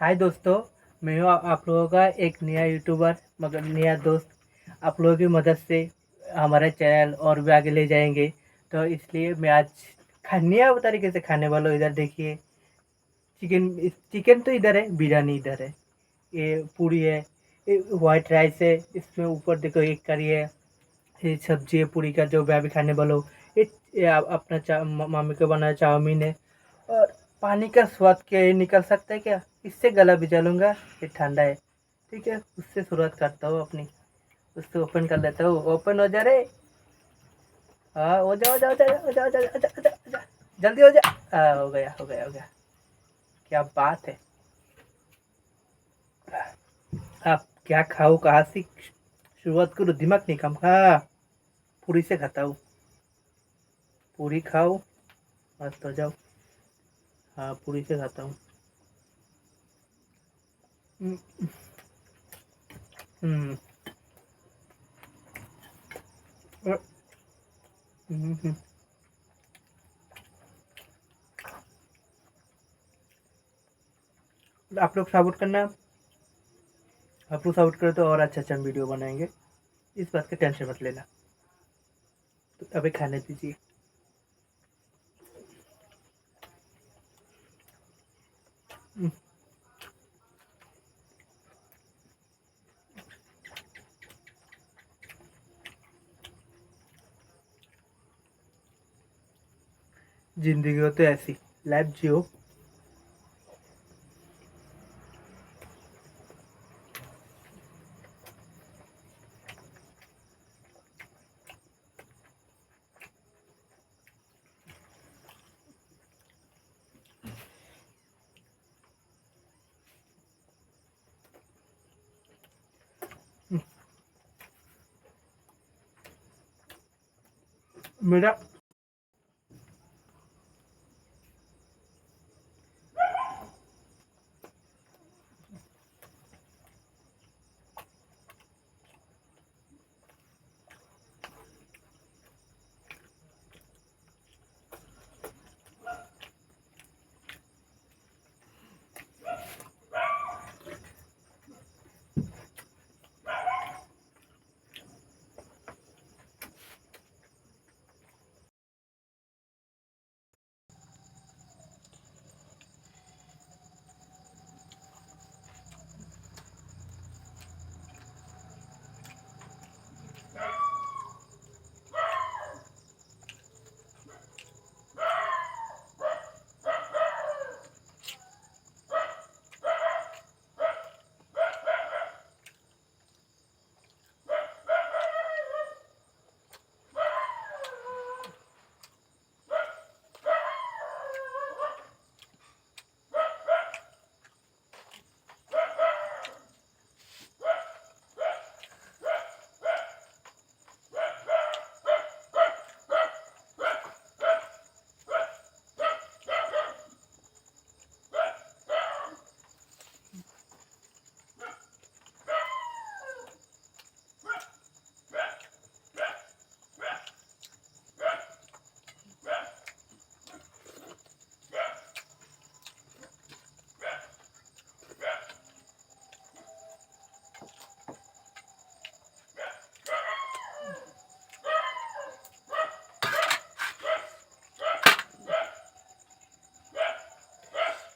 हाय दोस्तों। मैं हूँ आप लोगों का एक नया यूट्यूबर मगर नया दोस्त। आप लोगों की मदद से हमारा चैनल और भी आगे ले जाएंगे। तो इसलिए मैं आज नया तरीके से खाने वाला हूँ। इधर देखिए, चिकन चिकन तो इधर है, बिरयानी इधर है, ये पूरी है, ये वाइट राइस है, इसमें ऊपर देखो एक करी है, ये सब्जी है पूरी का जो मैं अभी खाने वाला हूँ। ये अपना मामी का बनाया चाउमीन है। और पानी का स्वाद क्या ये निकल सकता है क्या? इससे गला भी जलूंगा, ये ठंडा है। ठीक है, उससे शुरुआत करता हूँ अपनी। उससे ओपन कर लेता हूँ। ओपन हो जा रे। हाँ, हो जा हो जा हो जा हो जा हो जा हो जा, हो जा, हो जा। जल्दी हो जा। हो गया हो गया हो गया। क्या बात है। आप क्या खाओ, कहाँ से शुरुआत करूँ? दिमाग नहीं काम। हाँ, पूरी से खाता हूँ। पूरी खाओ, मस्त हो जाओ। हाँ, पूरी से खाता हूँ। हम्म, हम्म, हम्म। आप लोग सपोर्ट करना। आप लोग सपोर्ट करो तो और अच्छा अच्छा वीडियो बनाएंगे। इस बात की टेंशन मत लेना। तो अभी खाने दीजिए। हम्म, जिंदगी हो तो ऐसी लाइफ जियो। मेरा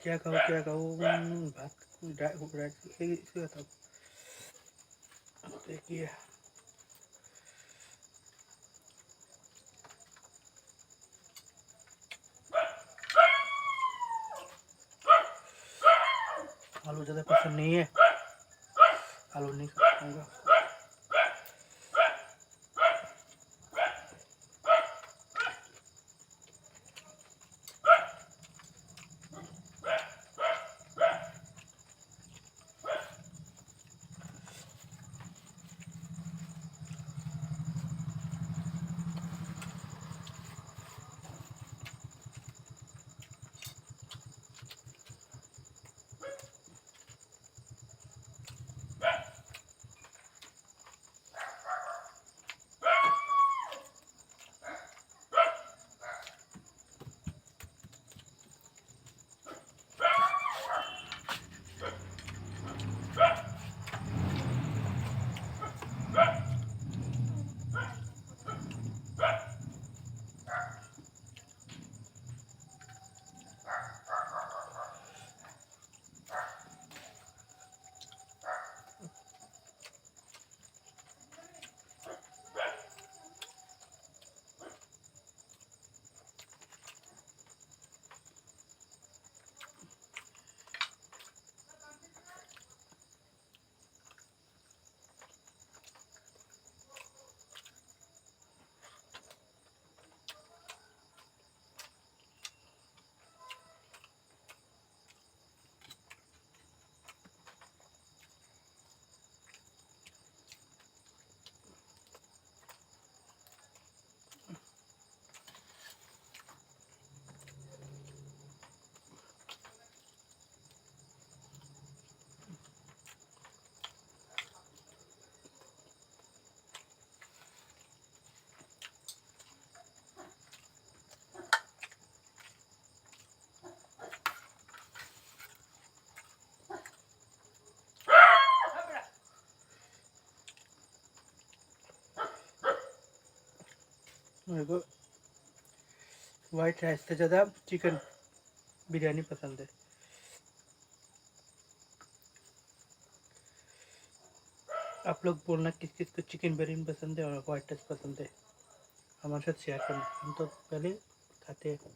क्या खाऊँ भात इसे बताओ। देखिए, आलू ज़्यादा पसंद नहीं है। आलू नहीं खाऊंगा। मेरे को वाइट राइस से ज़्यादा चिकन बिरयानी पसंद है। आप लोग बोलना किस किस को चिकन बिरयानी पसंद है और वाइट राइस पसंद है, हमारे साथ शेयर करना। हम तो पहले खाते हैं।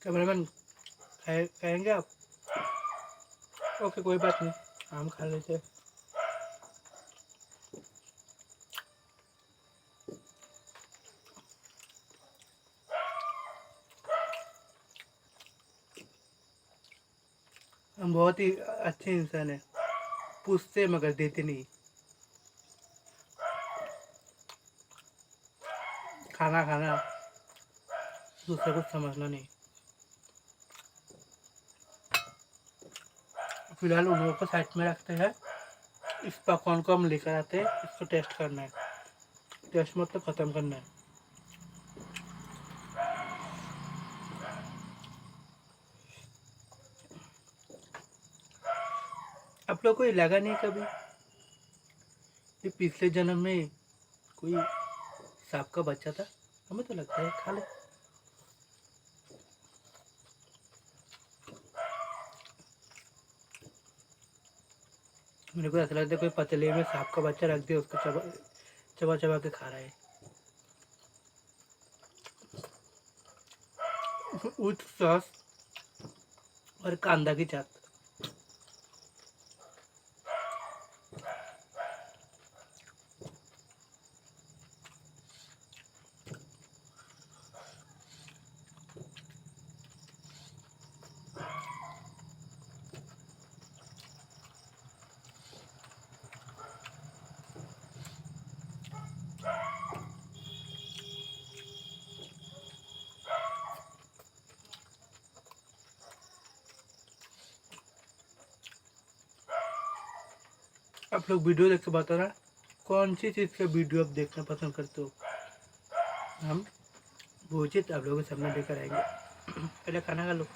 कैमरामैन खाएंगे आप? ओके, कोई बात नहीं, हम खा लेते हैं। हम बहुत ही अच्छे इंसान हैं, पूछते मगर देते नहीं। खाना खाना, दूसरे को समझना नहीं। फिलहाल उन लोगों को साइड में रखते हैं। इस पकवान को हम लेकर आते हैं, इसको टेस्ट करना है। टेस्ट मतलब ख़त्म करना है। आप लोग को ये लगा नहीं कभी कि पिछले जन्म में कोई सांप का बच्चा था? हमें तो लगता है खा ले। मेरे को ऐसा लगता है कोई पतले में सांप का बच्चा रख दिया, उसको चबा चबा चबा के खा रहा है। विथ सॉस और कांदा की चाट। आप लोग वीडियो देख के बताना कौन सी चीज़ का वीडियो आप देखना पसंद करते हो। हम वो चीज़ आप लोगों के सामने लेकर आएंगे। पहले खाना खा लो।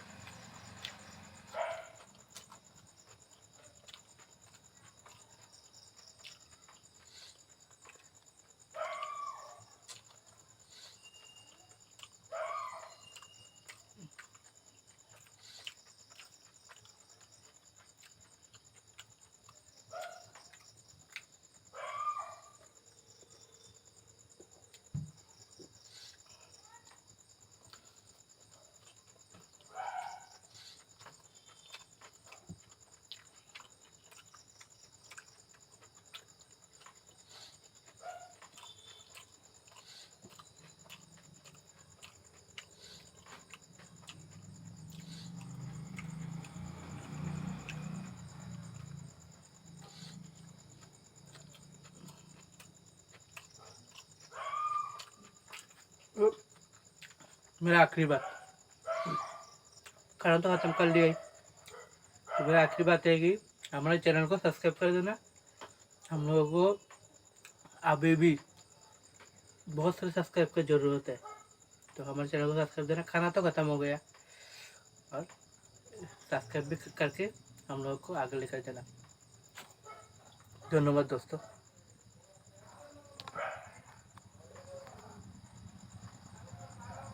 मेरा आखिरी बात, खाना तो ख़त्म कर लिया ही, तो मेरा आखिरी बात है कि हमारे चैनल को सब्सक्राइब कर देना। हम लोगों को अभी भी बहुत सारे सब्सक्राइब की ज़रूरत है, तो हमारे चैनल को सब्सक्राइब देना। खाना तो ख़त्म हो गया और सब्सक्राइब भी करके हम लोग को आगे लेकर जाना। धन्यवाद दोस्तों।